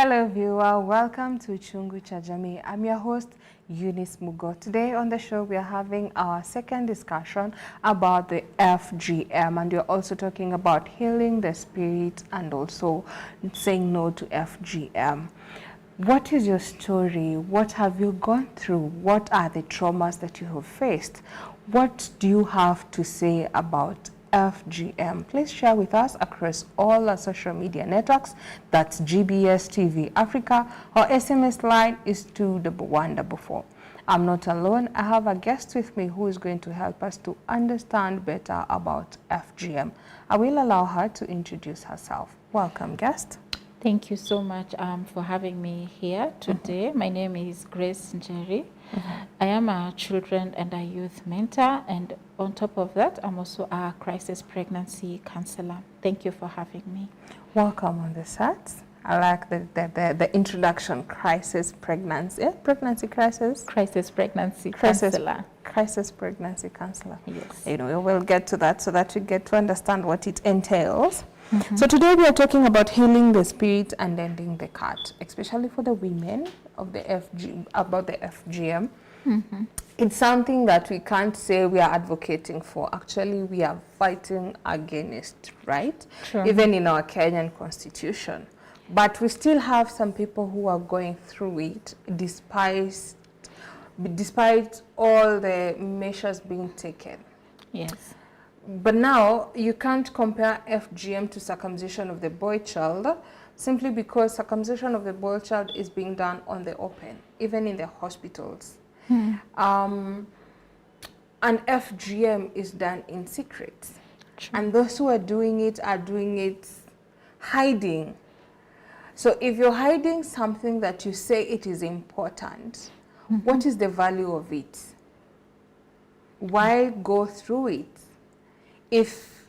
Hello viewer, welcome to Chungu cha Jamii. I'm your host Eunice Mugo. Today on the show we are having our second discussion about the FGM, and we're also talking about healing the spirit and also saying no to FGM. What is your story? What have you gone through? What are the traumas that you have faced? What do you have to say about FGM? Please share with us across all our social media networks. That's GBS TV Africa. Our SMS line is 21144. I'm not alone. I have a guest with me who is going to help us to understand better about FGM. I will allow her to introduce herself. Welcome, guest. Thank you so much for having me here today. My name is Grace Njeri. I am a children and a youth mentor, and on top of that, I'm also a crisis pregnancy counselor. Thank you for having me. Welcome on the set. I like the introduction, crisis pregnancy. Pregnancy crisis? Crisis pregnancy counselor. Crisis pregnancy counselor. Yes. You know, we'll get to that so that you get to understand what it entails. So today we are talking about healing the spirit and ending the cut, especially for the women of the FGM. It's something that we can't say we are advocating for. Actually, we are fighting against, right? Sure. Even in our Kenyan constitution. But we still have some people who are going through it despite all the measures being taken. Yes. But now you can't compare FGM to circumcision of the boy child simply because circumcision of the boy child is being done on the open, even in the hospitals. And FGM is done in secret. True. And those who are doing it hiding. So if you're hiding something that you say it is important, what is the value of it? Why go through it? If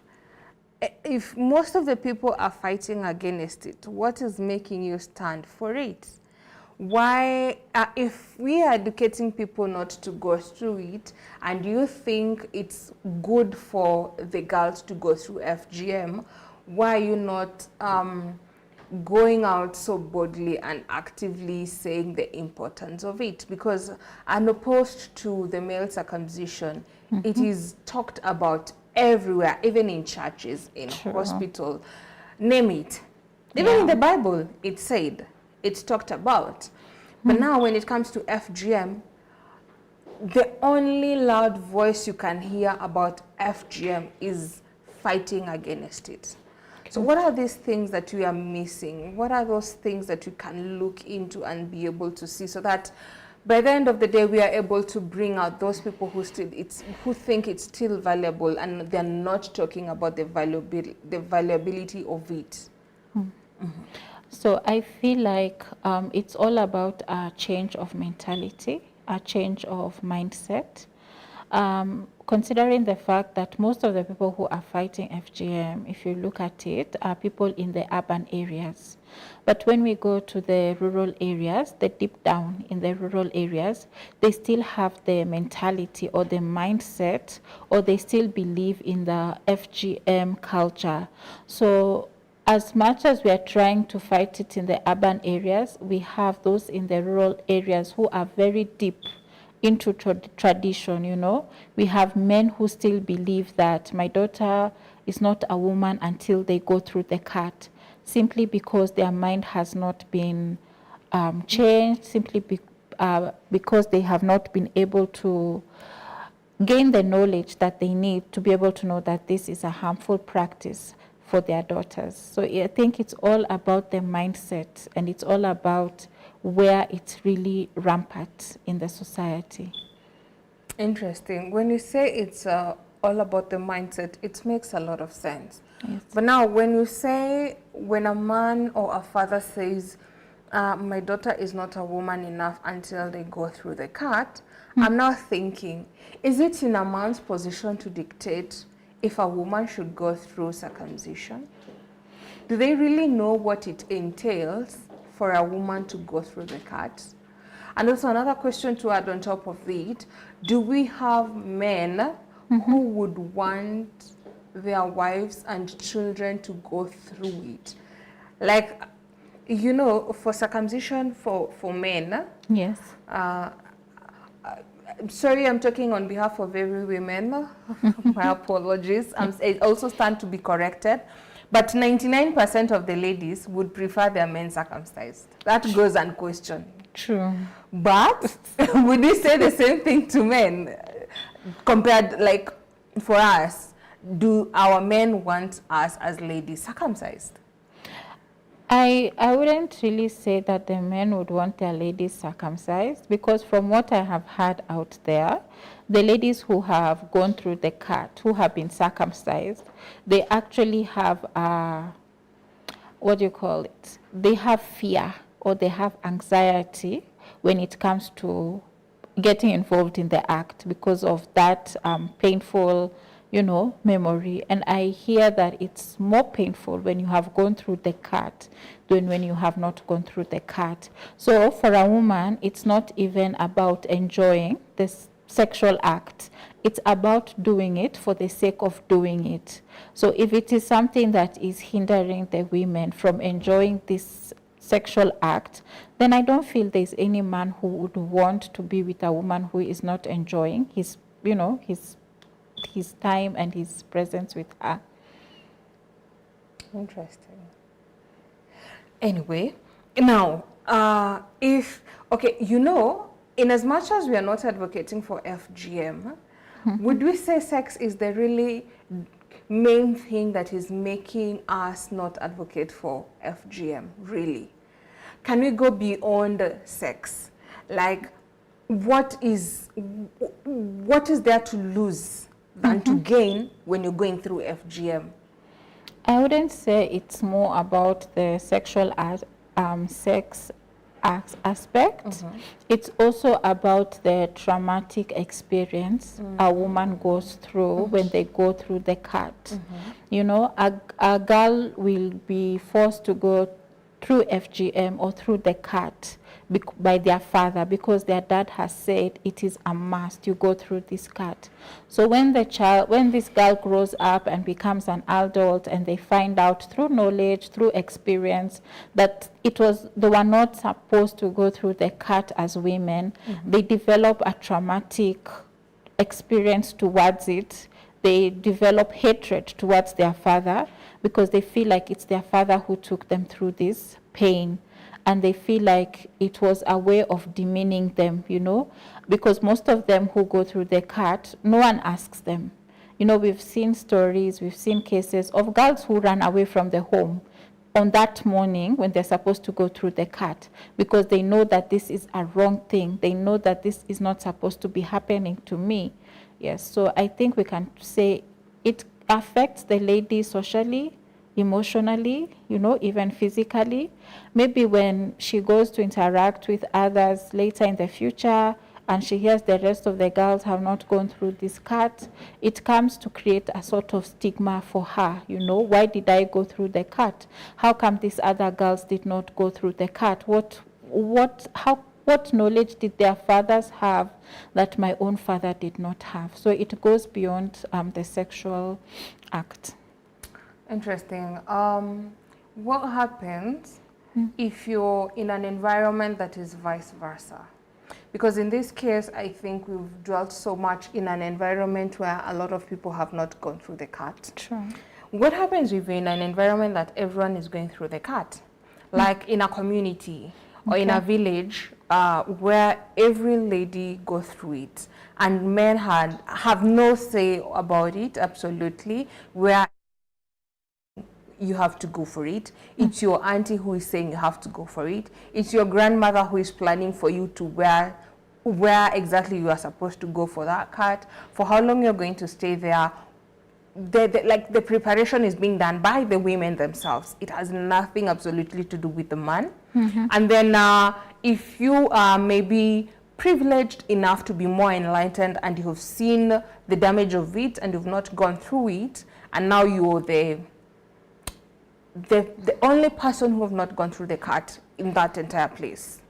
most of the people are fighting against it, what is making you stand for it? Why, if we are educating people not to go through it, and you think it's good for the girls to go through FGM, why are you not going out so boldly and actively saying the importance of it? Because unopposed to the male circumcision, it is talked about everywhere, even in churches, in hospital, name it. Even in the Bible, it's talked about. But now when it comes to FGM, the only loud voice you can hear about FGM is fighting against it. So what are these things that we are missing? What are those things that we can look into and be able to see so that by the end of the day, we are able to bring out those people who think it's still valuable and they're not talking about the valuability of it. So I feel like it's all about a change of mentality, a change of mindset. Considering the fact that most of the people who are fighting FGM, if you look at it, are people in the urban areas. But when we go to the rural areas, the deep down in the rural areas, they still have the mentality or the mindset, or they still believe in the FGM culture. So as much as we are trying to fight it in the urban areas, we have those in the rural areas who are very deep into tradition, you know. We have men who still believe that my daughter is not a woman until they go through the cut, simply because their mind has not been changed, simply because they have not been able to gain the knowledge that they need to be able to know that this is a harmful practice for their daughters. So I think it's all about the mindset, and it's all about where it's really rampant in the society. Interesting. When you say it's all about the mindset, it makes a lot of sense. Yes. But now when you say, when a man or a father says, my daughter is not a woman enough until they go through the cut, I'm now thinking, is it in a man's position to dictate if a woman should go through circumcision? Do they really know what it entails for a woman to go through the cut? And also another question to add on top of it, do we have men who would want their wives and children to go through it? Like, you know, for circumcision for men, Yes. I'm sorry, I'm talking on behalf of every woman. My apologies. I also stand to be corrected. But 99% of the ladies would prefer their men circumcised. That goes unquestioned. True. But would we say the same thing to men? Compared, like, for us, do our men want us as ladies circumcised? I wouldn't really say that the men would want their ladies circumcised, because from what I have heard out there, the ladies who have gone through the cut, who have been circumcised, they actually have what do you call it? They have fear, or they have anxiety when it comes to getting involved in the act because of that painful, you know, memory. And I hear that it's more painful when you have gone through the cut than when you have not gone through the cut. So for a woman, it's not even about enjoying this sexual act. It's about doing it for the sake of doing it. So if it is something that is hindering the women from enjoying this sexual act, then I don't feel there's any man who would want to be with a woman who is not enjoying his, you know, his time and his presence with her. Interesting. Anyway, now, okay, you know, in as much as we are not advocating for FGM, would we say sex is the really main thing that is making us not advocate for FGM, really? Can we go beyond sex? Like, what is there to lose than to gain when you're going through FGM? I wouldn't say it's more about the sexual sex aspect. It's also about the traumatic experience a woman goes through when they go through the cut. You know, a girl will be forced to go through FGM or through the cut by their father, because their dad has said it is a must, you go through this cut. So when this girl grows up and becomes an adult, and they find out through knowledge, through experience, that they were not supposed to go through the cut as women, they develop a traumatic experience towards it. They develop hatred towards their father, because they feel like it's their father who took them through this pain. And they feel like it was a way of demeaning them, you know, because most of them who go through the cut, no one asks them. You know, we've seen stories, we've seen cases of girls who ran away from the home on that morning when they're supposed to go through the cut, because they know that this is a wrong thing. They know that this is not supposed to be happening to me. Yes, so I think we can say it affects the lady socially, emotionally, you know, even physically. Maybe when she goes to interact with others later in the future, and she hears the rest of the girls have not gone through this cut, it comes to create a sort of stigma for her. You know, why did I go through the cut? How come these other girls did not go through the cut? What knowledge did their fathers have that my own father did not have? So it goes beyond the sexual act. Interesting. What happens if you're in an environment that is vice versa? Because in this case, I think we've dwelt so much in an environment where a lot of people have not gone through the cut. Sure. What happens if you're in an environment that everyone is going through the cut? Like in a community or in a village where every lady goes through it, and men have no say about it, absolutely, where you have to go for it. It's your auntie who is saying you have to go for it. It's your grandmother who is planning for you to where exactly you are supposed to go for that cut, for how long you're going to stay there. The preparation is being done by the women themselves. It has nothing absolutely to do with the man. And then if you are maybe privileged enough to be more enlightened, and you've seen the damage of it and you've not gone through it, and now you're the only person who have not gone through the cut in that entire place.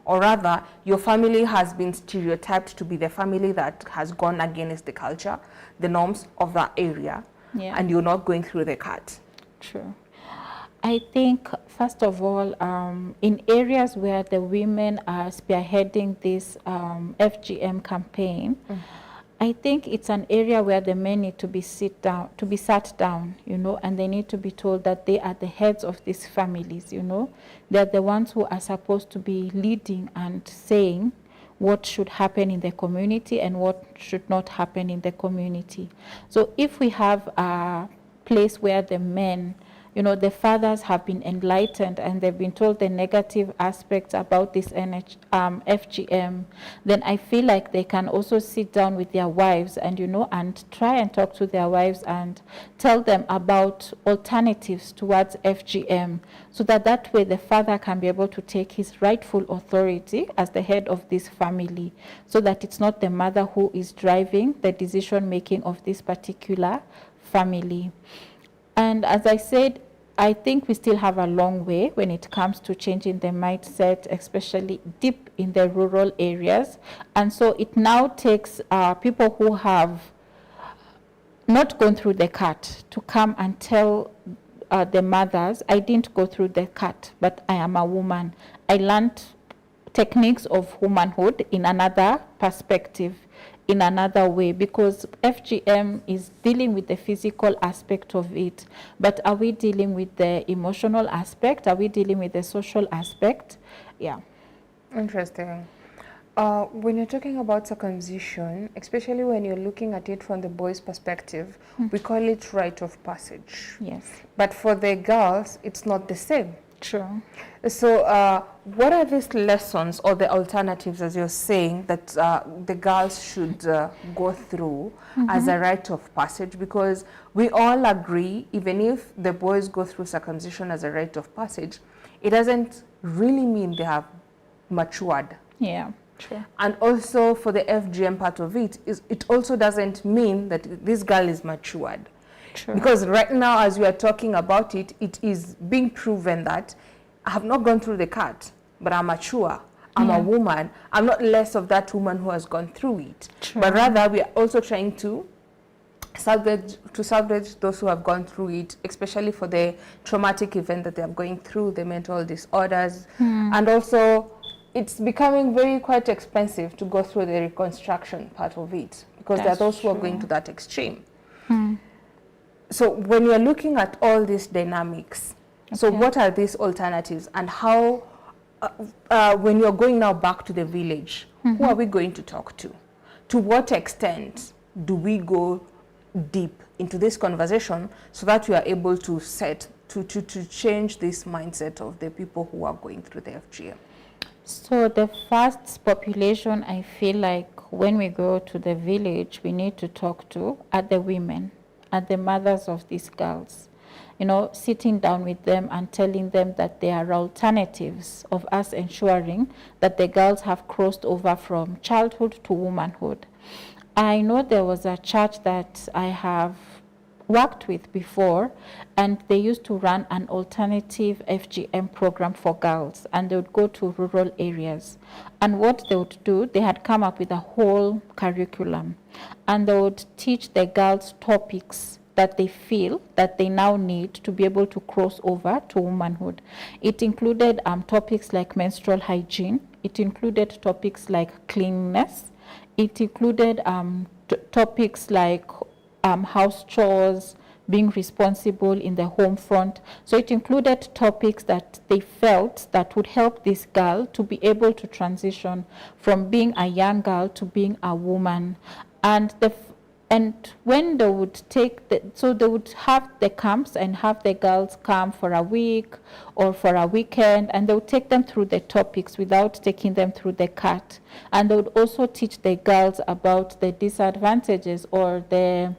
Or rather, your family has been stereotyped to be the family that has gone against the culture, the norms of that area, and you're not going through the cut. True. I think, first of all, in areas where the women are spearheading this FGM campaign, I think it's an area where the men need to be sat down, you know, and they need to be told that they are the heads of these families, you know. They're the ones who are supposed to be leading and saying what should happen in the community and what should not happen in the community. So if we have a place where the men, you know, the fathers have been enlightened and they've been told the negative aspects about this FGM, then I feel like they can also sit down with their wives and, you know, and try and talk to their wives and tell them about alternatives towards FGM, so that way the father can be able to take his rightful authority as the head of this family, so that it's not the mother who is driving the decision making of this particular family. And as I said, I think we still have a long way when it comes to changing the mindset, especially deep in the rural areas. And so it now takes people who have not gone through the cut to come and tell the mothers, I didn't go through the cut, but I am a woman. I learned techniques of womanhood in another perspective, in another way, because FGM is dealing with the physical aspect of it, but are we dealing with the emotional aspect? Are we dealing with the social aspect? Yeah. Interesting. When you're talking about circumcision, especially when you're looking at it from the boy's perspective, we call it rite of passage. Yes. But for the girls, it's not the same. True. So what are these lessons or the alternatives, as you're saying, that the girls should go through as a rite of passage? Because we all agree, even if the boys go through circumcision as a rite of passage, it doesn't really mean they have matured. Yeah, true. And also for the FGM part of it, it also doesn't mean that this girl is matured. True. Because right now, as we are talking about it, it is being proven that I have not gone through the cut, but I'm mature. I'm a woman. I'm not less of that woman who has gone through it. True. But rather, we are also trying to salvage those who have gone through it, especially for the traumatic event that they are going through, the mental disorders. And also, it's becoming quite expensive to go through the reconstruction part of it, because there are those who are going to that extreme. So when you're looking at all these dynamics, so what are these alternatives, and how, when you're going now back to the village, who are we going to talk to? To what extent do we go deep into this conversation so that we are able to to change this mindset of the people who are going through the FGM? So the first population, I feel like when we go to the village, we need to talk to are the women, are the mothers of these girls. You know, sitting down with them and telling them that there are alternatives of us ensuring that the girls have crossed over from childhood to womanhood. I know there was a church that I have worked with before, and they used to run an alternative FGM program for girls, and they would go to rural areas. And what they would do, they had come up with a whole curriculum, and they would teach the girls topics that they feel that they now need to be able to cross over to womanhood. It included topics like menstrual hygiene. It included topics like cleanliness. It included topics like house chores, being responsible in the home front. So it included topics that they felt that would help this girl to be able to transition from being a young girl to being a woman. And when they would so they would have the camps and have the girls come for a week or for a weekend, and they would take them through the topics without taking them through the cut. And they would also teach the girls about the disadvantages or they'll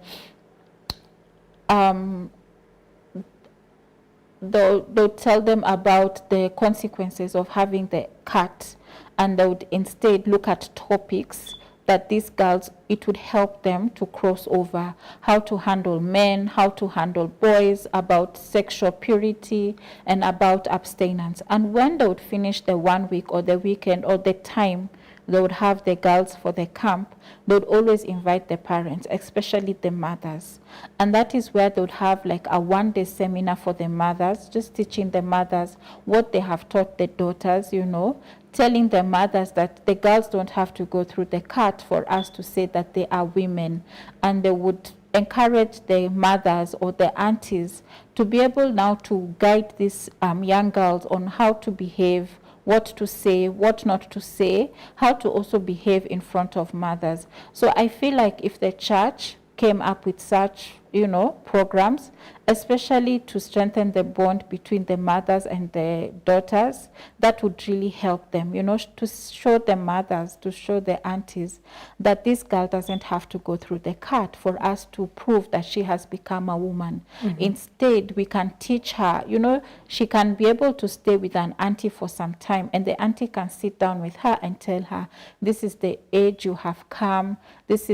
tell them about the consequences of having the cut, and they would instead look at topics that these girls, it would help them to cross over, how to handle men, how to handle boys, about sexual purity, and about abstinence. And when they would finish the 1 week or the weekend or the time they would have the girls for the camp, they would always invite the parents, especially the mothers. And that is where they would have like a one-day seminar for the mothers, just teaching the mothers what they have taught the daughters, you know, telling the mothers that the girls don't have to go through the cut for us to say that they are women. And they would encourage the mothers or the aunties to be able now to guide these young girls on how to behave, what to say, what not to say, how to also behave in front of mothers. So I feel like if the church came up with such, you know, programs, especially to strengthen the bond between the mothers and the daughters, that would really help them, you know, to show the mothers, to show the aunties that this girl doesn't have to go through the cut for us to prove that she has become a woman. Instead, we can teach her, you know, she can be able to stay with an auntie for some time, and the auntie can sit down with her and tell her, this is the age you have come, this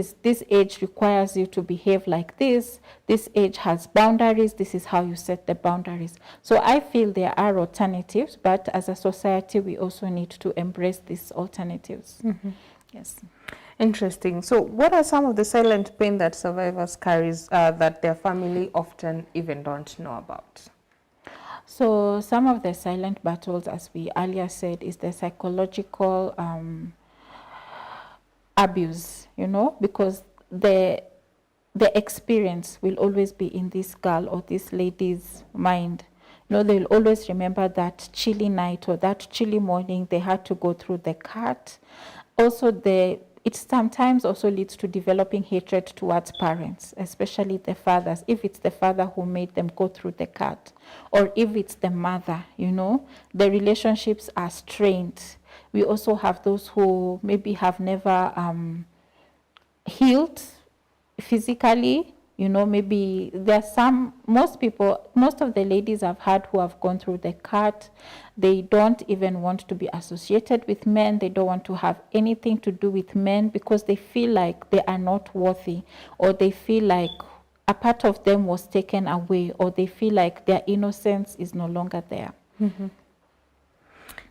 age requires you to behave like this age has boundaries, this is how you set the boundaries. So I feel there are alternatives, but as a society, we also need to embrace these alternatives. Yes. Interesting. So what are some of the silent pain that survivors carries that their family often even don't know about? So some of the silent battles, as we earlier said, is the psychological abuse, you know, because the experience will always be in this girl or this lady's mind. You know, they'll always remember that chilly night or that chilly morning they had to go through the cut. Also, it sometimes also leads to developing hatred towards parents, especially the fathers, if it's the father who made them go through the cut, or if it's the mother, you know, the relationships are strained. We also have those who maybe have never healed physically, you know, maybe there's most of the ladies I've had who have gone through the cut, they don't even want to be associated with men, they don't want to have anything to do with men because they feel like they are not worthy, or they feel like a part of them was taken away, or they feel like their innocence is no longer there.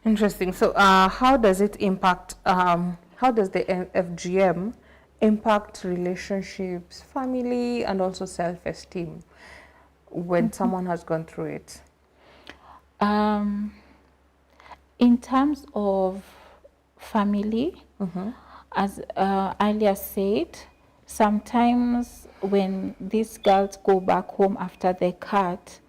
Interesting. So how does it impact, how does the FGM impact relationships, family, and also self-esteem when someone has gone through it? In terms of family, as earlier said, sometimes when these girls go back home after the cut,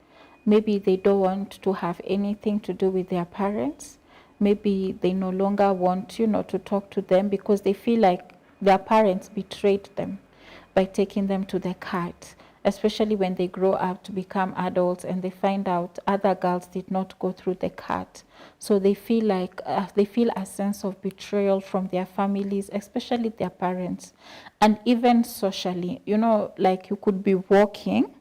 maybe they don't want to have anything to do with their parents. Maybe they no longer want, you know, to talk to them because they feel like their parents betrayed them by taking them to the cut, especially when they grow up to become adults and they find out other girls did not go through the cut. So they feel like they feel a sense of betrayal from their families, especially their parents. And even socially, you know, like you could be walking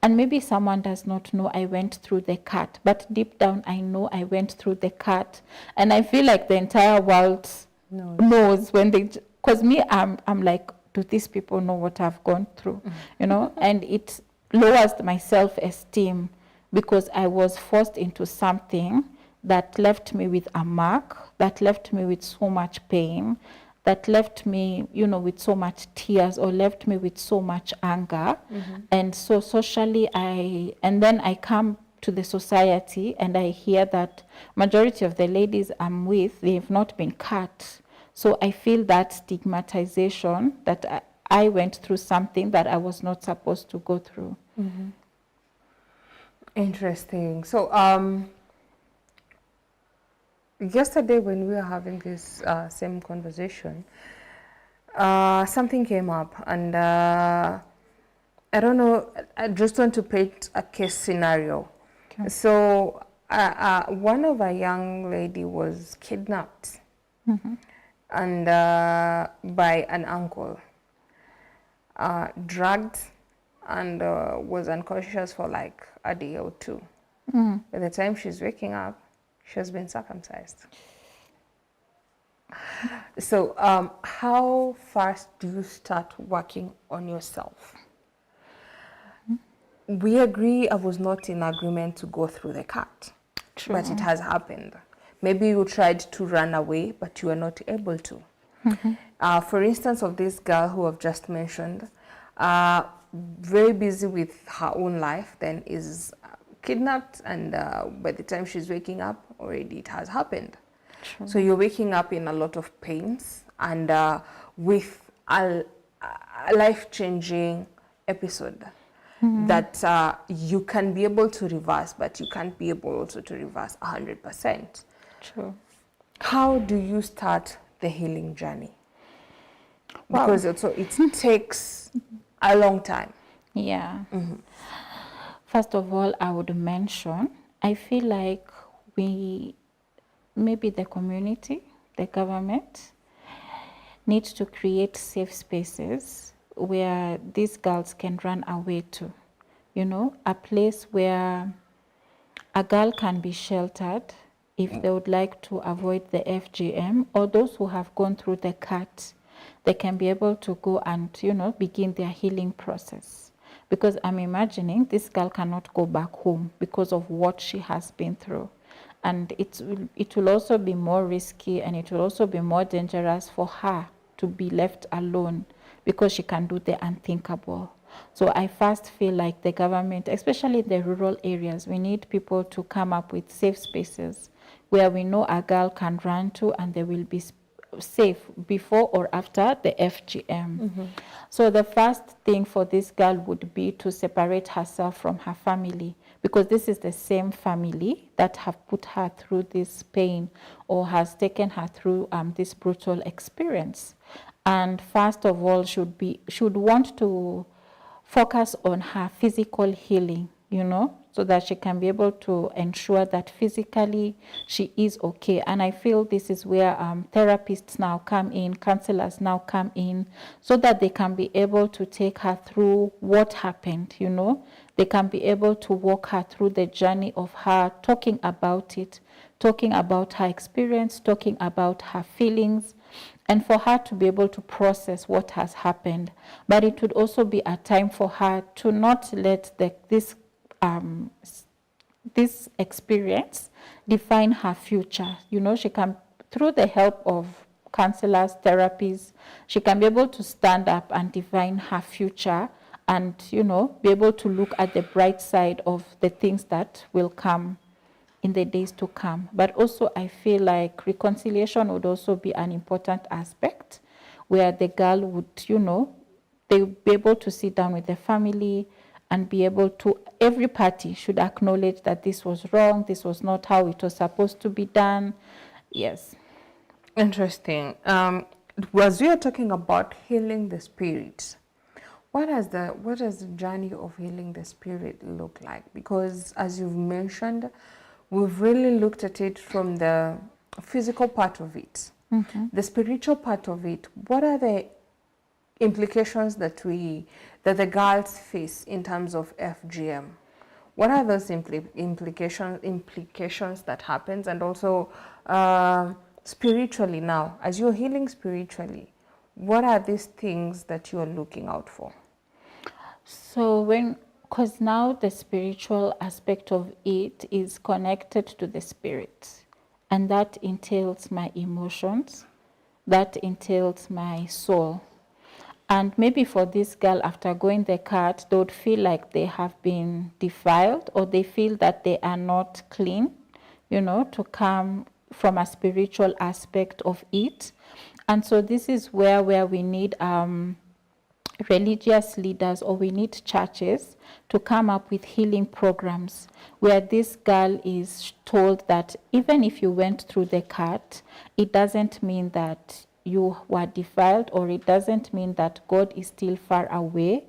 and maybe someone does not know I went through the cut, but deep down I know I went through the cut. And I feel like the entire world knows when they, because me, I'm like, do these people know what I've gone through? You know, and it lowers my self-esteem because I was forced into something that left me with a mark, that left me with so much pain, that left me, you know, with so much tears, or left me with so much anger. And so socially, and then I come to the society and I hear that majority of the ladies I'm with, they've not been cut. So I feel that stigmatization, that I went through something that I was not supposed to go through. Interesting. So yesterday when we were having this same conversation, something came up, and I don't know, I just want to paint a case scenario. Okay. So one of a young lady was kidnapped and by an uncle, drugged, and was unconscious for like a day or two. By the time she's waking up, she has been circumcised. So how fast do you start working on yourself? We agree I was not in agreement to go through the cut. True. But it has happened. Maybe you tried to run away, but you were not able to. For instance, of this girl who I've just mentioned, very busy with her own life, then is kidnapped, and by the time she's waking up, already it has happened. True. So you're waking up in a lot of pains, and with a life-changing episode that you can be able to reverse, but you can't be able also to reverse 100%. True. How do you start the healing journey? Wow. Because it takes a long time. Yeah. First of all, I would mention, I feel like maybe the community, the government, needs to create safe spaces where these girls can run away to. You know, a place where a girl can be sheltered if they would like to avoid the FGM, or those who have gone through the cut, they can be able to go and, you know, begin their healing process. Because I'm imagining this girl cannot go back home because of what she has been through. And it will also be more risky, and it will also be more dangerous for her to be left alone because she can do the unthinkable. So I first feel like the government, especially in the rural areas, we need people to come up with safe spaces where we know a girl can run to and they will be safe before or after the FGM. So the first thing for this girl would be to separate herself from her family, because this is the same family that have put her through this pain or has taken her through this brutal experience. And first of all, should want to focus on her physical healing, you know, so that she can be able to ensure that physically she is okay. And I feel this is where therapists now come in, counselors now come in, so that they can be able to take her through what happened, you know. They can be able to walk her through the journey of her talking about it, talking about her experience, talking about her feelings, and for her to be able to process what has happened. But it would also be a time for her to not let this experience define her future. You know, she can, through the help of counselors, therapies, she can be able to stand up and define her future and, you know, be able to look at the bright side of the things that will come in the days to come. But also I feel like reconciliation would also be an important aspect, where the girl would, you know, they would be able to sit down with the family and be able to, every party should acknowledge that this was wrong, this was not how it was supposed to be done. Yes. Interesting. As we are talking about healing the spirit, what does the journey of healing the spirit look like? Because as you've mentioned, we've really looked at it from the physical part of it. The spiritual part of it, what are the implications that the girls face in terms of FGM? What are those implications that happens? And also spiritually now, as you're healing spiritually, what are these things that you're looking out for? So because now the spiritual aspect of it is connected to the spirit, and that entails my emotions, that entails my soul. And maybe for this girl, after going the cut, they would feel like they have been defiled, or they feel that they are not clean, you know, to come from a spiritual aspect of it. And so this is where we need religious leaders, or we need churches to come up with healing programs where this girl is told that even if you went through the cut, it doesn't mean that you were defiled, or it doesn't mean that God is still far away.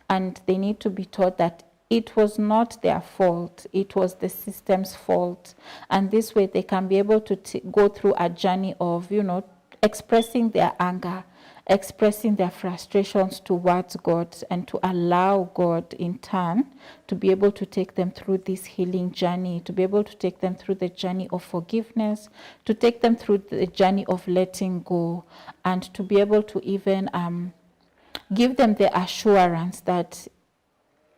And they need to be taught that it was not their fault, it was the system's fault. And this way they can be able to go through a journey of, you know, expressing their anger, expressing their frustrations towards God, and to allow God in turn to be able to take them through this healing journey, to be able to take them through the journey of forgiveness, to take them through the journey of letting go, and to be able to even give them the assurance that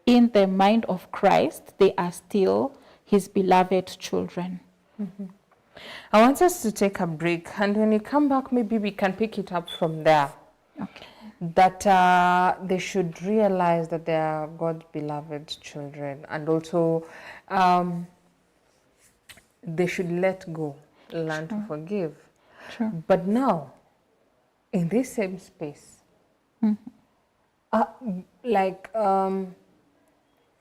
in the mind of Christ, they are still his beloved children. I want us to take a break, and when we come back, maybe we can pick it up from there. Okay. That they should realize that they are God's beloved children, and also they should let go, learn to forgive. Sure. But now, in this same space,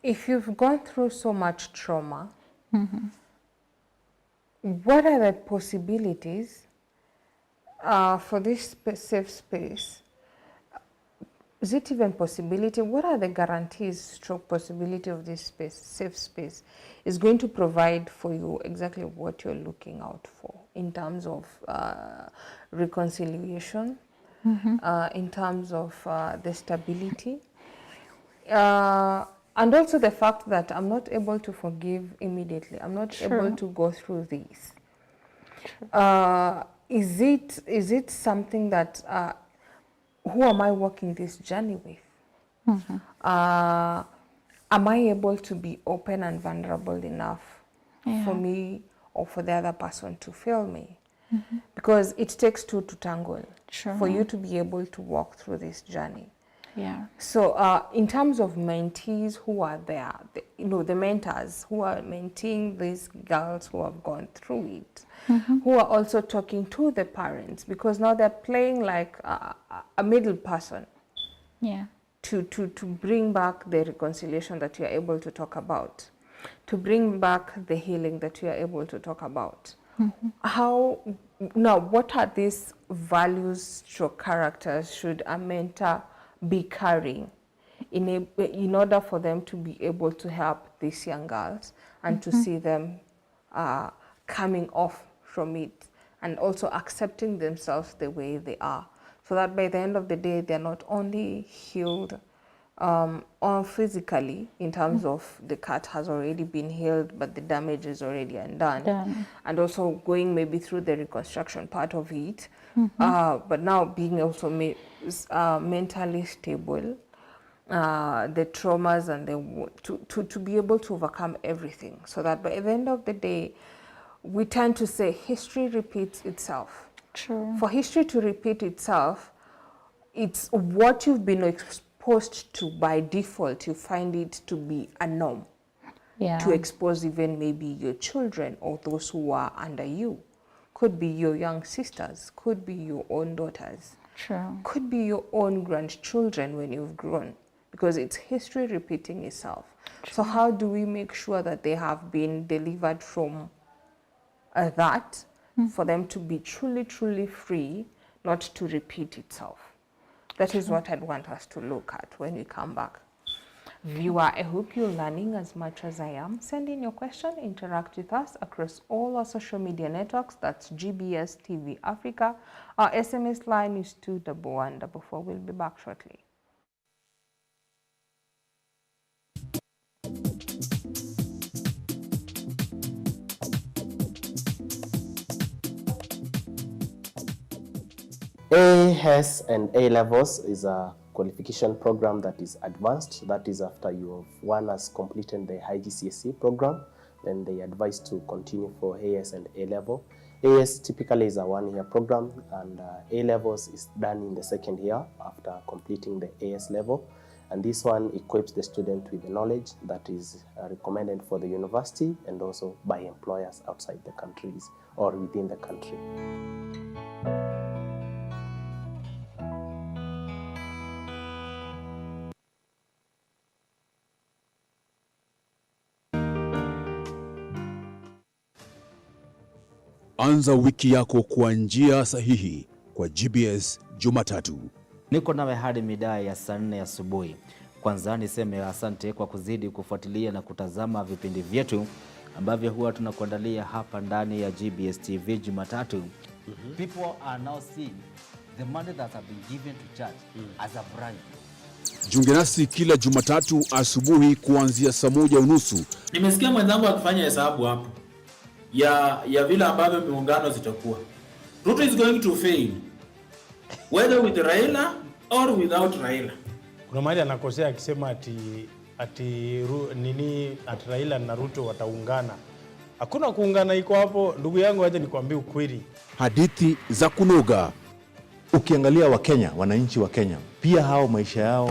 if you've gone through so much trauma, what are the possibilities for this safe space? Is it even possibility? What are the guarantees, stroke possibility of this space, safe space, is going to provide for you exactly what you're looking out for in terms of reconciliation, in terms of the stability, and also the fact that I'm not able to forgive immediately. I'm not able to go through these. Is it something that who am I walking this journey with? Am I able to be open and vulnerable enough for me or for the other person to feel me? Because it takes two to tangle for you to be able to walk through this journey. Yeah. So in terms of mentees who are there, the mentors who are mentoring these girls who have gone through it, who are also talking to the parents, because now they're playing like a middle person. Yeah. To bring back the reconciliation that you are able to talk about, to bring back the healing that you are able to talk about. Now, what are these values or characters should a mentor be carrying in order for them to be able to help these young girls and to see them coming off from it and also accepting themselves the way they are, so that by the end of the day they're not only healed or physically in terms of the cut has already been healed but the damage is already undone, and also going maybe through the reconstruction part of it, but now being also mentally stable, the traumas and to be able to overcome everything, so that by the end of the day we tend to say history repeats itself. True. For history to repeat itself, it's what you've been exposed to by default. You find it to be a norm. Yeah. To expose even maybe your children or those who are under you. Could be your young sisters, could be your own daughters. True. Could be your own grandchildren when you've grown, because it's history repeating itself. True. So how do we make sure that they have been delivered from that for them to be truly, truly free, not to repeat itself? That is what I'd want us to look at when we come back. Viewer, I hope you're learning as much as I am. Send in your question, interact with us across all our social media networks. That's GBS TV Africa. Our SMS line is 21144. We'll be back shortly. AS and A levels is a qualification program that is advanced. That is after one has completed the high GCSE program, then they advise to continue for AS and A level. AS typically is a 1-year program, and A levels is done in the 2nd year after completing the AS level. And this one equips the student with the knowledge that is recommended for the university and also by employers outside the countries or within the country. Anza wiki yako kwa njia sahihi kwa GBS Jumatatu. Niko nawe hadi mida ya saa 4 asubuhi. Kwanza niseme asante kwa kuzidi kufuatilia na kutazama vipindi vyetu ambavyo huwa tunakuandalia hapa ndani ya GBS TV Jumatatu. People are now seeing the money that have been given to church as a bribe. Jiunge nasi kila Jumatatu asubuhi kuanzia saa 1:30. Nimesikia mwenzangu akifanya hesabu hapo ya vile ambavyo miungano zitakuwa. Ruto is going to fail whether with Raila or without Raila. Kuna mahali anakosea akisema ati Raila na Ruto wataungana Hakuna kuungana iko hapo. Ndugu yangu, aje nikwambie ukweli. Hadithi za kunoga. Ukiangalia Wakenya, wananchi wa Kenya, pia hao maisha yao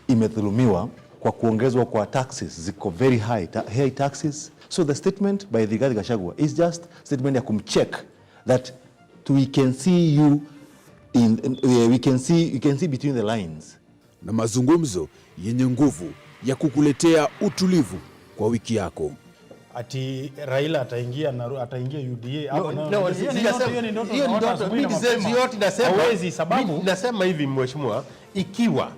imedhulumiwa kwa kuongezwa kwa taxes, ziko very high taxes. So the statement by Rigathi Gachagua is just statement ya kumcheck that we can see you we can see between the lines. Na mazungumzo yenye nguvu ya kukuletea utulivu kwa wiki yako. Ati Raila ataingia UDA hapo hiyo ni ndoto. Mimi yote nasema hawezi, sababu nasema hivi mheshimiwa, ikiwa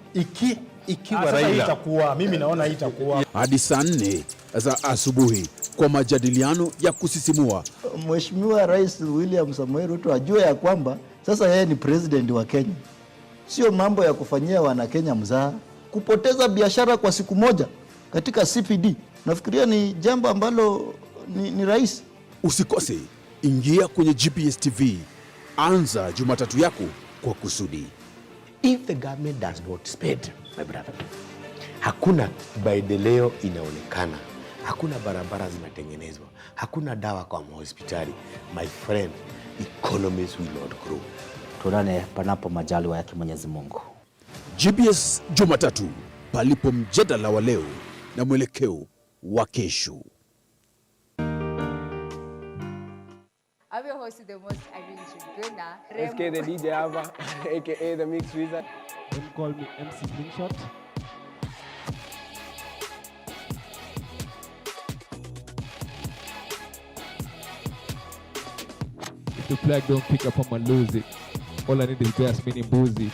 Raila itakuwa, mimi naona itakuwa hadi saa 4 za asubuhi kwa majadiliano ya kusisimua. Mheshimiwa Rais William Samoei Ruto ajue ya kwamba sasa yeye ni president wa Kenya. Sio mambo ya kufanyia wana Kenya mzaha. Kupoteza biashara kwa siku moja katika CPD, nafikiria ni jambo ambalo ni rahisi. Usikose, ingia kwenye GPS TV. Anza Jumatatu yako kwa kusudi. if the government does not spend, my brother, hakuna maendeleo inaonekana, hakuna barabara zinatengenezwa, hakuna dawa kwa hospitali, my friend, economies will not grow. Tuonane panapo majaliwa yake Mwenyezi Mungu. GPS Jumatatu, palipo mjadala wa leo na mwelekeo wa kesho. I'm your host, the most Irene Shiguna. SK the DJ Ava, aka the Mix Wizard. Don't call me MC Slingshot. If the flag don't pick up, I'ma lose it. All I need is gas, meaning boozy.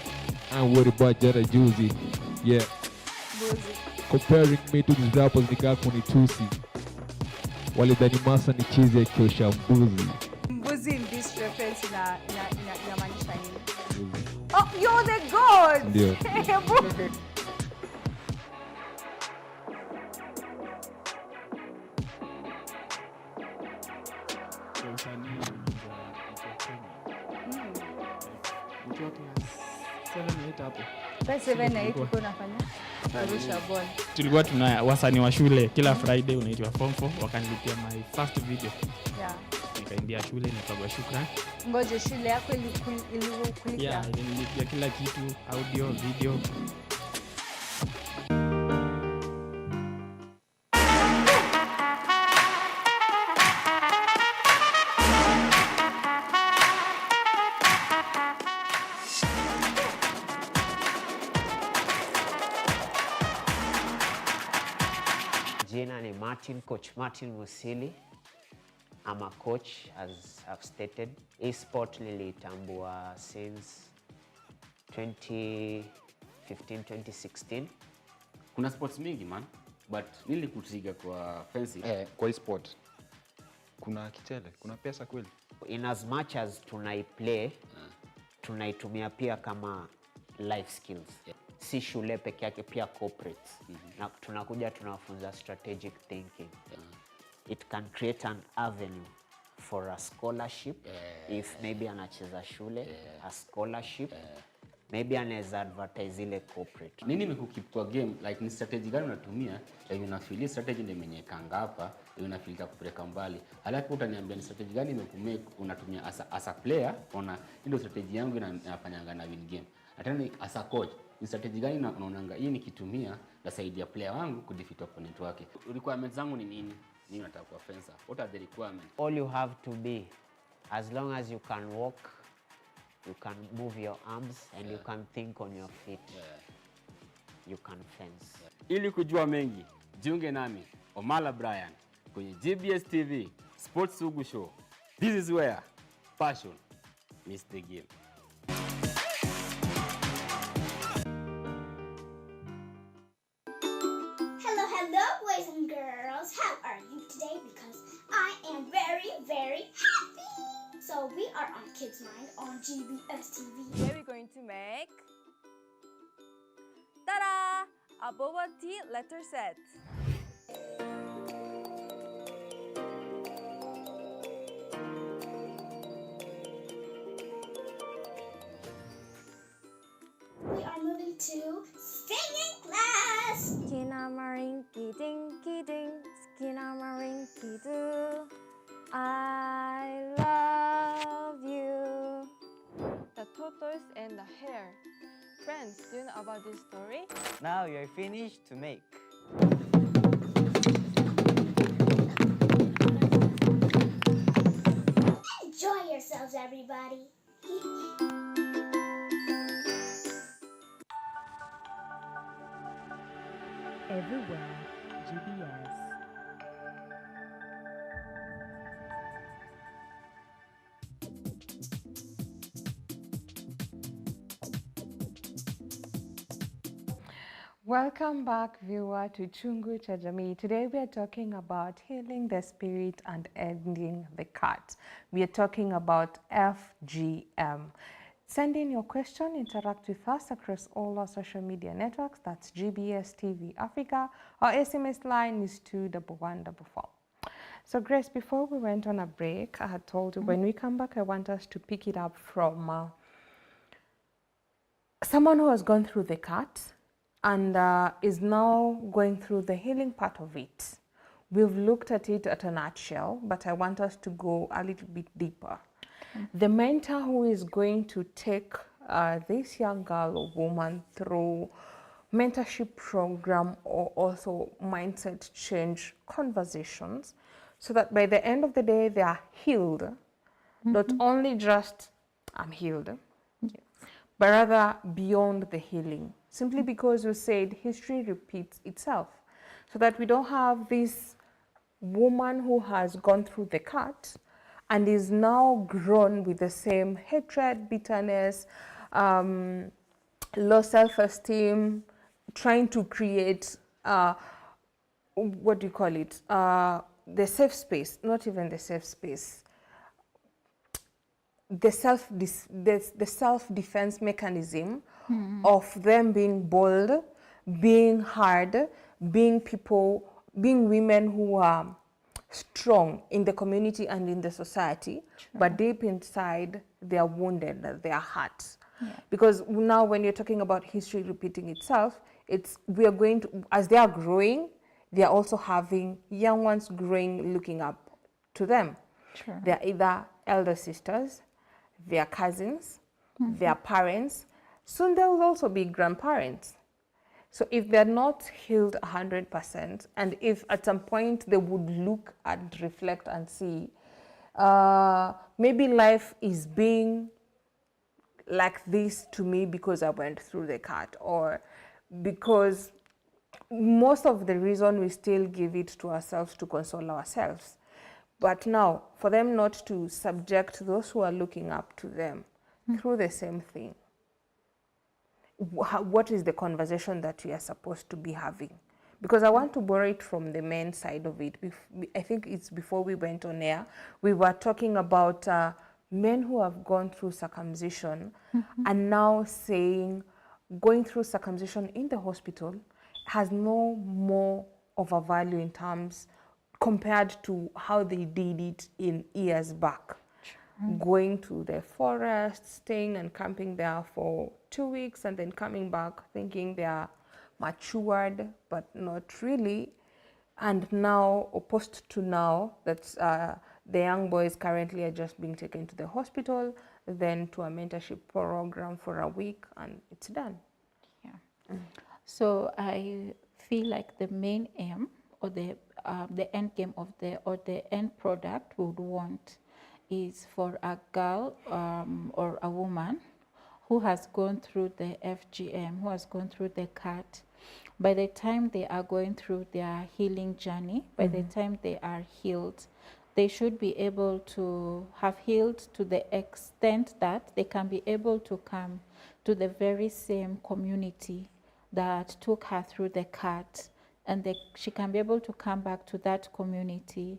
I ain't worried about Jada Juicy. Yeah. Boozy. Comparing me to these rappers, nika kunitusi. Wale dani masa ni chizi ya kiosha mbuzi. Mbuzi in this reference inamaanisha nini? Oh, you're the god! Ndio. Tulikuwa tuna wasanii wa shule kila Friday unaitwa form 4, wakanilipia my first video. Yeah. Nikaingia shule nikagwa shukrani. Ngoje, shule yako ilikuwa Yeah, ilinilipia kila kitu, audio, video. Jina ni Coach Martin Musili. I'm a coach, as I've stated. E-sport nilitambua since 2015, 2016. Kuna sports mingi man, but nilikutiga kwa fencing. Kwa e-sport kuna kitele, kuna pesa kweli. In as much as tunaiplay, tunaitumia pia kama life skills. Si shule peke yake, pia corporate. Na tunakuja tunafunza strategic thinking. It can create an avenue for a scholarship. If maybe anacheza shule, a scholarship. Maybe anaweza advertise ile corporate. Nini imekukeep kwa game? Like ni strategy gani unatumia? Like unafeel strategy ndio imenyekanga hapa, unafeel kupeleka mbali. Alafu utaniambia ni strategy gani imekumake unatumia as a player, ona ndio strategy yangu inafanyanga na win game. Hata as a coach, ni strategy gani unaonanga hii nikitumia nasaidia player wangu kudefeat opponent wake. Requirements zangu ni nini? Nini nataka kwa fencer? What are the requirements? All you have to be, as long as you can walk, you can move your arms, and you can think on your feet, you can fence. Ili kujua mengi, jiunge nami Omala Brian kwenye GBS TV Sports Sugu Show. This is where passion meets the game. Hello, boys and girls. How are you today? Because I am very, very happy. So we are on Kids Mind on GBS TV. Today we're going to make ta-da! A boba tea letter set. We are moving to singing class. Skinamarinky dinky ding, skinamarinky doo. I love you. The tortoise and the hare. Friends, do you know about this story? Now you're finished to make. Enjoy yourselves, everybody. Everywhere, GBS. Welcome back, viewer, to Chungu cha Jamii. Today we are talking about healing the spirit and ending the cut. We are talking about FGM. Send in your question, interact with us across all our social media networks. That's GBS TV Africa. Our SMS line is 21144. So Grace, before we went on a break, I had told you when we come back, I want us to pick it up from someone who has gone through the cut and is now going through the healing part of it. We've looked at it at a nutshell, but I want us to go a little bit deeper. The mentor who is going to take this young girl or woman through mentorship program or also mindset change conversations so that by the end of the day they are healed, not only just I'm healed, but rather beyond the healing. Simply because you said history repeats itself. So that we don't have this woman who has gone through the cut and is now grown with the same hatred, bitterness, low self-esteem, trying to create, what do you call it? The safe space, not even the safe space. The self-defense mechanism of them being bold, being hard, being women who are strong in the community and in the society, but deep inside they are wounded, they are hurt. Because now when you're talking about history repeating itself, we are going to, as they are growing, they are also having young ones growing, looking up to them. They are either elder sisters, their cousins, their parents. Soon they will also be grandparents. So if they're not healed 100%, and if at some point they would look and reflect and see, maybe life is being like this to me because I went through the cut, or because most of the reason we still give it to ourselves to console ourselves. But now, for them not to subject those who are looking up to them through the same thing, what is the conversation that we are supposed to be having? Because I want to borrow it from the men's side of it. I think it's before we went on air, we were talking about men who have gone through circumcision and now saying going through circumcision in the hospital has no more of a value in terms compared to how they did it in years back. Going to the forest, staying and camping there for 2 weeks and then coming back thinking they are matured, but not really. And now, opposed to now, that's the young boys currently are just being taken to the hospital, then to a mentorship program for a week, and it's done. So I feel like the main aim or the end game of the end product we would want is for a girl or a woman who has gone through the FGM, who has gone through the cut. By the time they are going through their healing journey, by the time they are healed, they should be able to have healed to the extent that they can be able to come to the very same community that took her through the cut, and she can be able to come back to that community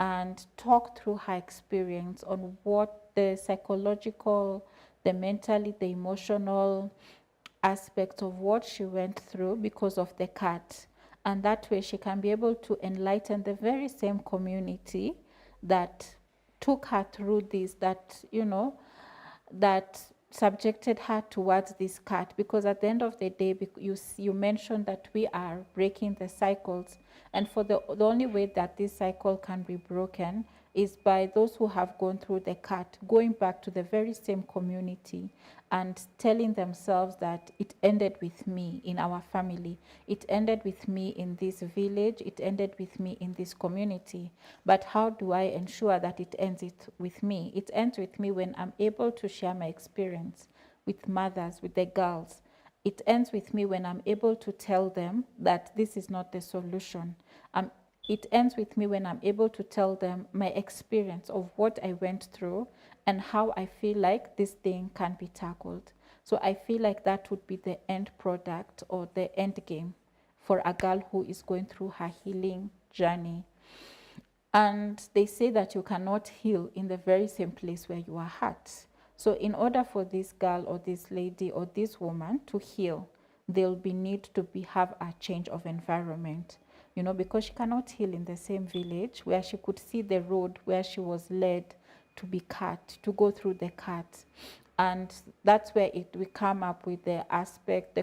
and talk through her experience on what the psychological, the mentally, the emotional aspects of what she went through because of the cut. And that way she can be able to enlighten the very same community that took her through this, that, you know, that subjected her towards this cut. Because at the end of the day, you mentioned that we are breaking the cycles, and for the only way that this cycle can be broken is by those who have gone through the cut, going back to the very same community and telling themselves that it ended with me in our family, it ended with me in this village, it ended with me in this community. But how do I ensure that it ends with me? It ends with me when I'm able to share my experience with mothers, with the girls. It ends with me when I'm able to tell them that this is not the solution. It ends with me when I'm able to tell them my experience of what I went through and how I feel like this thing can be tackled. So I feel like that would be the end product or the end game for a girl who is going through her healing journey. And they say that you cannot heal in the very same place where you are hurt. So in order for this girl or this lady or this woman to heal, there'll be need to have a change of environment. You know, because she cannot heal in the same village where she could see the road where she was led to be cut, to go through the cut. And that's where we come up with the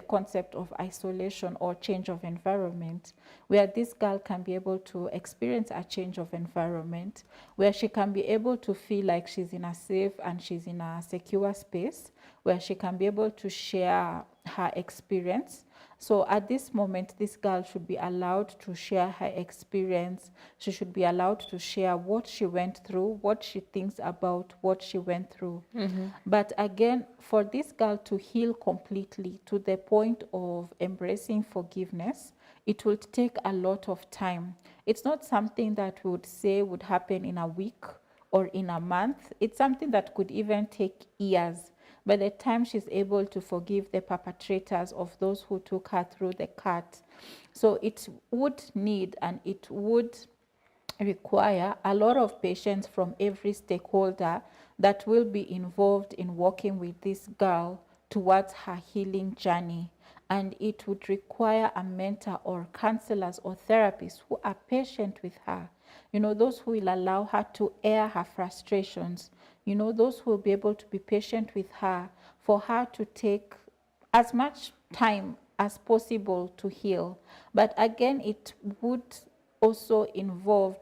concept of isolation or change of environment, where this girl can be able to experience a change of environment, where she can be able to feel like she's in a safe and she's in a secure space, where she can be able to share her experience. So at this moment, this girl should be allowed to share her experience. She should be allowed to share what she went through, what she thinks about what she went through. But again, for this girl to heal completely to the point of embracing forgiveness, it will take a lot of time. It's not something that we would say would happen in a week or in a month. It's something that could even take years. By the time she's able to forgive the perpetrators of those who took her through the cut. So it would need and it would require a lot of patience from every stakeholder that will be involved in working with this girl towards her healing journey. And it would require a mentor or counselors or therapists who are patient with her. You know, those who will allow her to air her frustrations. You know, those who will be able to be patient with her for her to take as much time as possible to heal. But again, it would also involve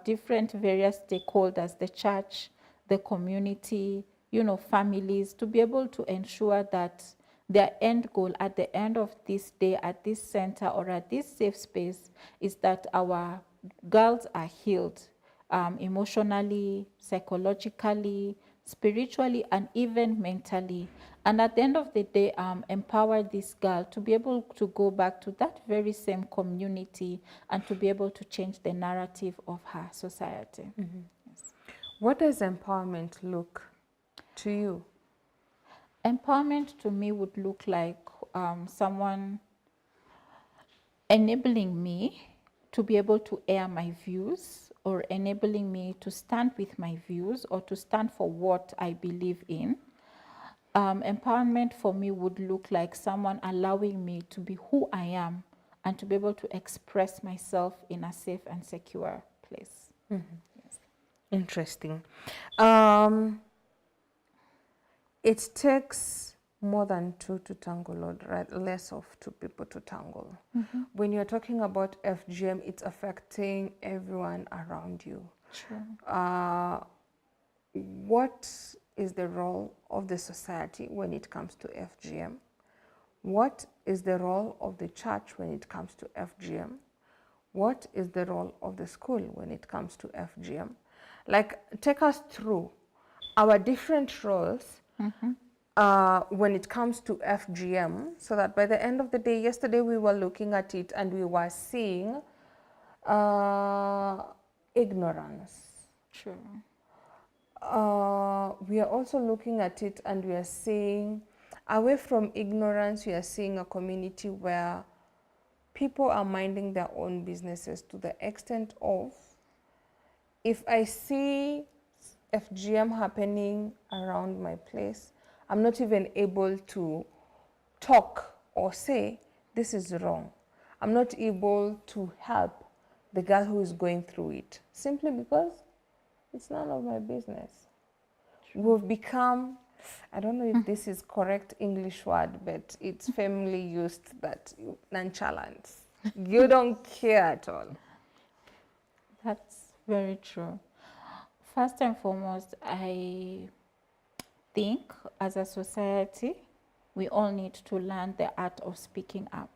different various stakeholders, the church, the community, you know, families, to be able to ensure that their end goal at the end of this day at this center or at this safe space is that our girls are healed emotionally, psychologically, spiritually, and even mentally. And at the end of the day, empower this girl to be able to go back to that very same community and to be able to change the narrative of her society. Yes. What does empowerment look to you? Empowerment to me would look like someone enabling me to be able to air my views, or enabling me to stand with my views or to stand for what I believe in. Empowerment for me would look like someone allowing me to be who I am and to be able to express myself in a safe and secure place. Yes. Interesting. It takes more than two to tangle, right? Less of two people to tangle. When you're talking about FGM, it's affecting everyone around you. Sure. What is the role of the society when it comes to FGM? What is the role of the church when it comes to FGM? What is the role of the school when it comes to FGM? Like, take us through our different roles when it comes to FGM, so that by the end of the day, yesterday we were looking at it and we were seeing ignorance. True. We are also looking at it and we are seeing, away from ignorance, we are seeing a community where people are minding their own businesses to the extent of, if I see FGM happening around my place, I'm not even able to talk or say, this is wrong. I'm not able to help the girl who is going through it, simply because it's none of my business. We've become, I don't know if this is correct English word, but it's family used, that nonchalant. You don't care at all. That's very true. First and foremost, I think as a society, we all need to learn the art of speaking up,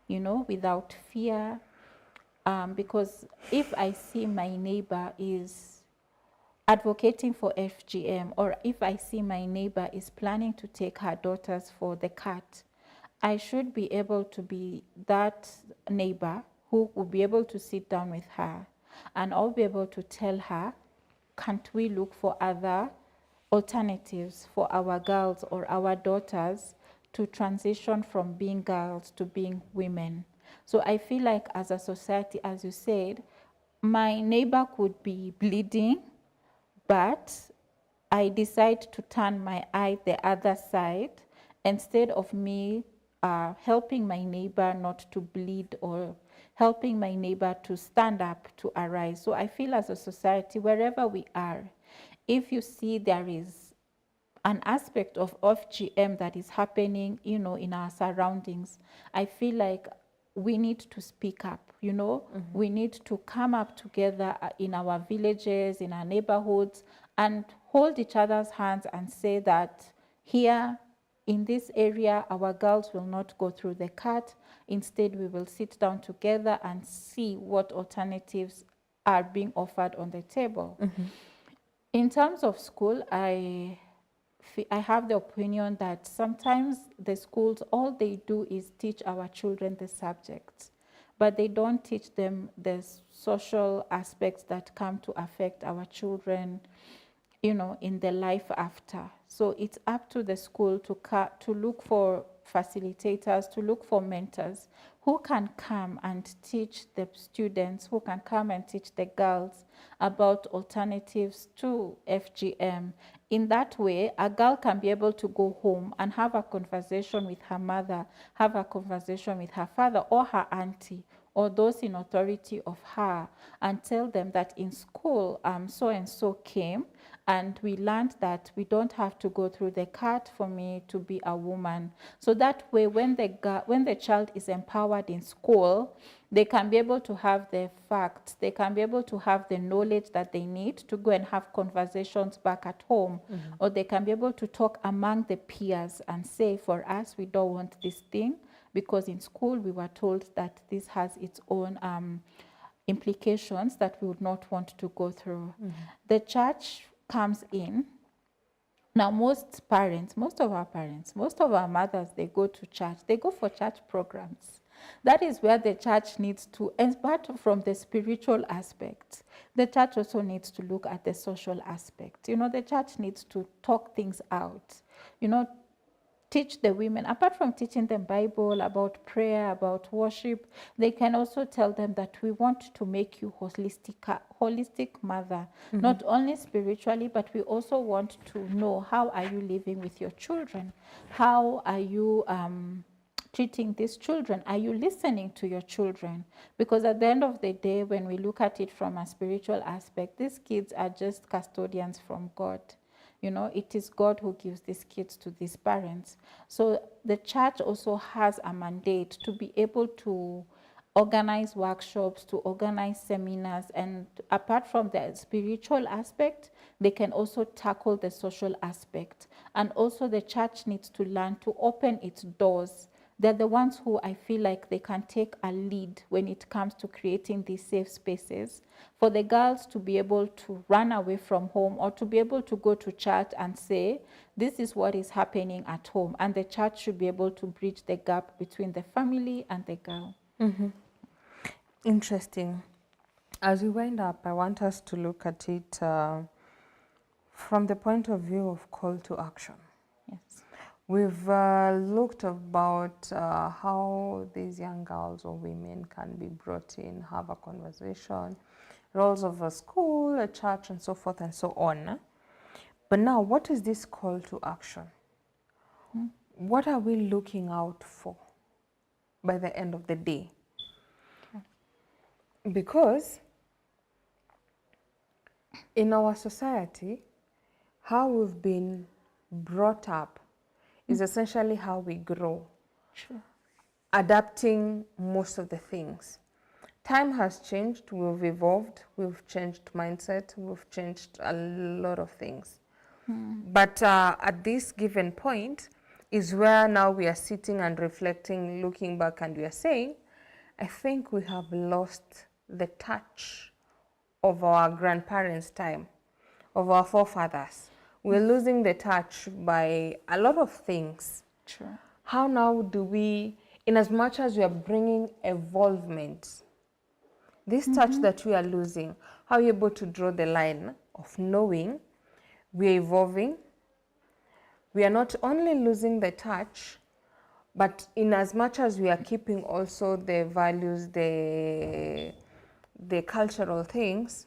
you know, without fear. Because if I see my neighbor is advocating for FGM, or if I see my neighbor is planning to take her daughters for the cat, I should be able to be that neighbor who will be able to sit down with her, and I'll be able to tell her, can't we look for other alternatives for our girls or our daughters to transition from being girls to being women? So I feel like as a society, as you said, my neighbor could be bleeding, but I decide to turn my eye the other side instead of me helping my neighbor not to bleed or helping my neighbor to stand up, to arise. So I feel as a society, wherever we are, if you see there is an aspect of FGM that is happening, you know, in our surroundings, I feel like we need to speak up, you know. We need to come up together in our villages, in our neighborhoods, and hold each other's hands and say that here in this area, our girls will not go through the cut. Instead, we will sit down together and see what alternatives are being offered on the table. In terms of school, I have the opinion that sometimes the schools, all they do is teach our children the subjects, but they don't teach them the social aspects that come to affect our children, you know, in the life after. So it's up to the school to look for facilitators, to look for mentors who can come and teach the students, who can come and teach the girls about alternatives to FGM. In that way, a girl can be able to go home and have a conversation with her mother, have a conversation with her father or her auntie, or those in authority of her, and tell them that in school, so and so came, and we learned that we don't have to go through the cut for me to be a woman. So that way, when the child is empowered in school, they can be able to have the facts, they can be able to have the knowledge that they need to go and have conversations back at home, or they can be able to talk among the peers and say, for us, we don't want this thing, because in school we were told that this has its own implications that we would not want to go through. The church comes in. Now most of our mothers, they go to church, they go for church programs. That is where the church needs to, and apart from the spiritual aspect, the church also needs to look at the social aspect. You know, the church needs to talk things out, you know, teach the women, apart from teaching them Bible, about prayer, about worship, they can also tell them that we want to make you holistic mother, not only spiritually, but we also want to know, how are you living with your children? How are you treating these children? Are you listening to your children? Because at the end of the day, when we look at it from a spiritual aspect, these kids are just custodians from God. You know, it is God who gives these kids to these parents. So the church also has a mandate to be able to organize workshops, to organize seminars, and apart from the spiritual aspect, they can also tackle the social aspect. And also the church needs to learn to open its doors. They're the ones who I feel like they can take a lead when it comes to creating these safe spaces for the girls to be able to run away from home, or to be able to go to church and say, this is what is happening at home. And the church should be able to bridge the gap between the family and the girl. Interesting. As we wind up, I want us to look at it from the point of view of call to action. Yes. We've looked about how these young girls or women can be brought in, have a conversation, roles of a school, a church, and so forth and so on. But now, what is this call to action? What are we looking out for by the end of the day? Because in our society, how we've been brought up is essentially how we grow. Sure. Adapting most of the things. time has changed, we've evolved, we've changed mindset, we've changed a lot of things. But at this given point is where now we are sitting and reflecting, looking back, and we are saying, I think we have lost the touch of our grandparents' time, of our forefathers. We're losing the touch by a lot of things. True. How now do we, in as much as we are bringing evolvement, this touch that we are losing, how are you able to draw the line of knowing we're evolving? We are not only losing the touch, but in as much as we are keeping also the values, the cultural things,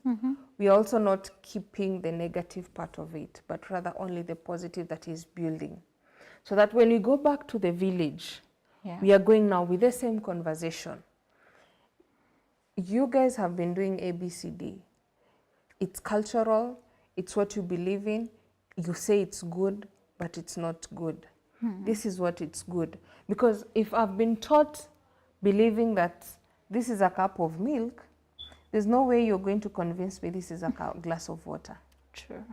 we are also not keeping the negative part of it, but rather only the positive that is building. So that when we go back to the village, we are going now with the same conversation. You guys have been doing ABCD. It's cultural, it's what you believe in. You say it's good, but it's not good. This is what it's good. Because if I've been taught believing that this is a cup of milk, there's no way you're going to convince me this is a glass of water. True.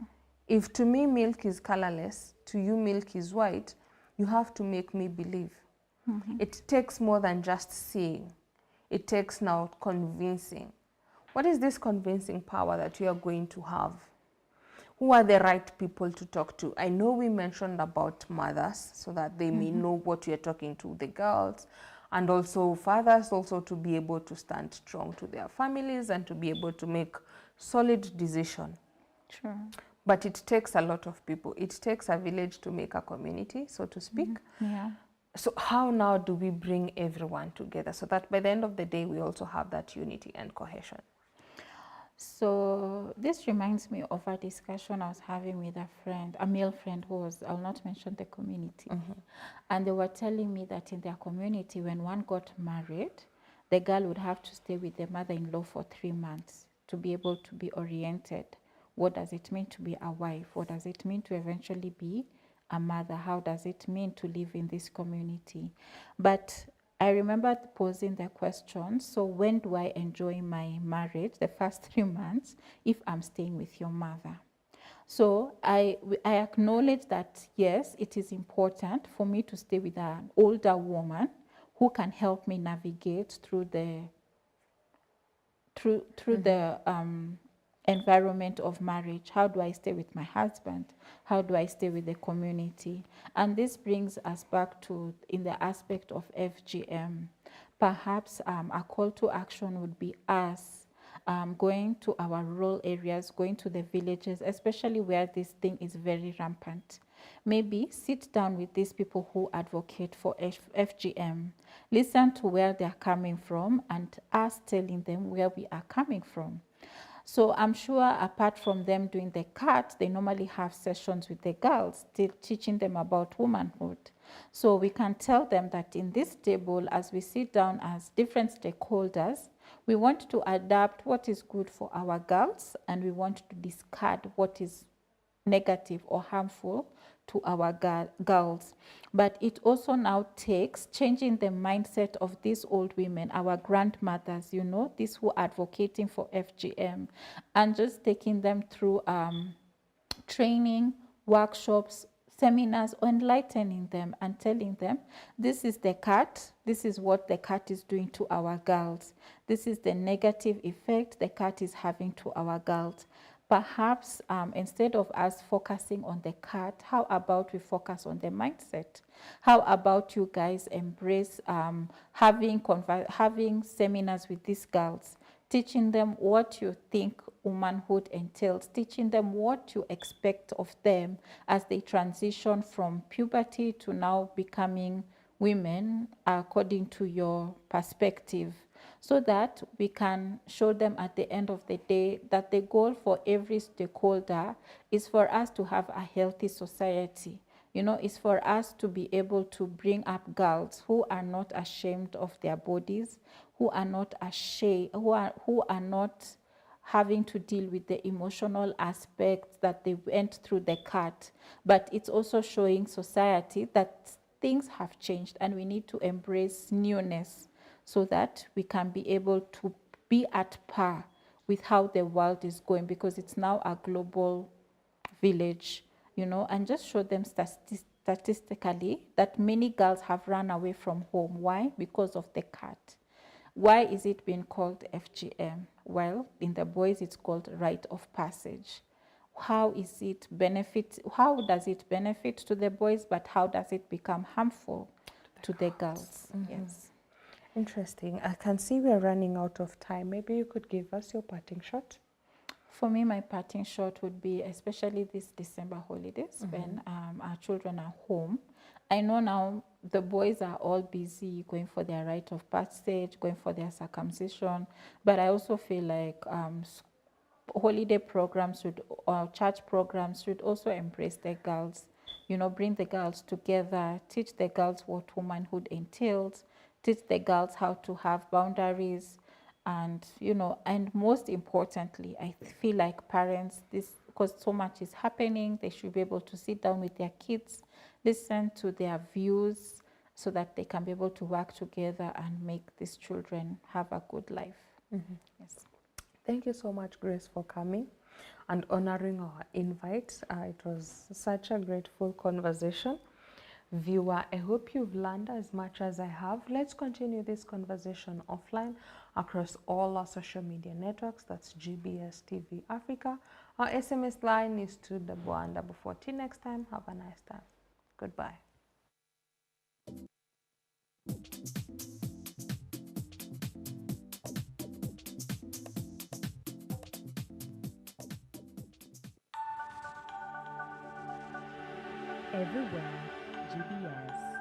If to me milk is colorless, to you milk is white, you have to make me believe. It takes more than just seeing. It takes now convincing. What is this convincing power that you are going to have? Who are the right people to talk to? I know we mentioned about mothers so that they may know what you're talking to the girls, and also fathers also to be able to stand strong to their families and to be able to make solid decision. True. But it takes a lot of people. It takes a village to make a community, so to speak. Yeah. So how now do we bring everyone together so that by the end of the day, we also have that unity and cohesion? So this reminds me of a discussion I was having with a friend, a male friend who was, I'll not mention the community. And they were telling me that in their community, when one got married, the girl would have to stay with the mother-in-law for 3 months to be able to be oriented. What does it mean to be a wife? What does it mean to eventually be a mother? How does it mean to live in this community? But I remember posing the question, so when do I enjoy my marriage, the first 3 months, if I'm staying with your mother? So I acknowledge that, yes, it is important for me to stay with an older woman who can help me navigate through the environment of marriage. How do I stay with my husband? How do I stay with the community? And this brings us back to in the aspect of FGM. Perhaps a call to action would be us going to our rural areas, going to the villages, especially where this thing is very rampant. Maybe sit down with these people who advocate for FGM, listen to where they're coming from, and us telling them where we are coming from. So I'm sure apart from them doing the cut, they normally have sessions with the girls, teaching them about womanhood. So we can tell them that in this table, as we sit down as different stakeholders, we want to adapt what is good for our girls, and we want to discard what is negative or harmful to our girls. But it also now takes changing the mindset of these old women, our grandmothers, you know, these who are advocating for FGM, and just taking them through training, workshops, seminars, enlightening them and telling them, this is the cut, this is what the cut is doing to our girls. This is the negative effect the cut is having to our girls. Perhaps instead of us focusing on the cut, how about we focus on the mindset? How about you guys embrace having seminars with these girls, teaching them what you think womanhood entails, teaching them what you expect of them as they transition from puberty to now becoming women according to your perspective, so that we can show them at the end of the day that the goal for every stakeholder is for us to have a healthy society. You know, it's for us to be able to bring up girls who are not ashamed of their bodies, who are not ashamed, who are not having to deal with the emotional aspects that they went through the cut. But it's also showing society that things have changed and we need to embrace newness, so that we can be able to be at par with how the world is going, because it's now a global village, and just show them statistically that many girls have run away from home. Why? Because of the cat. Why is it being called FGM? Well, in the boys, it's called rite of passage. How does it benefit to the boys, but how does it become harmful to the girls? Yes. Interesting. I can see we're running out of time. Maybe you could give us your parting shot. For me, my parting shot would be, especially this December holidays, when our children are home. I know now the boys are all busy going for their rite of passage, going for their circumcision, but I also feel like holiday programs or church programs should also embrace the girls, bring the girls together, teach the girls what womanhood entails, teach the girls how to have boundaries, and and most importantly, I feel like parents, because so much is happening, they should be able to sit down with their kids, listen to their views, so that they can be able to work together and make these children have a good life. Yes. Thank you so much, Grace, for coming and honoring our invite. It was such a grateful conversation. Viewer, I hope you've learned as much as I have. Let's continue this conversation offline across all our social media networks. That's GBS TV Africa. Our SMS line is 21144. Till next time, have a nice time. Goodbye. Everywhere, GBS.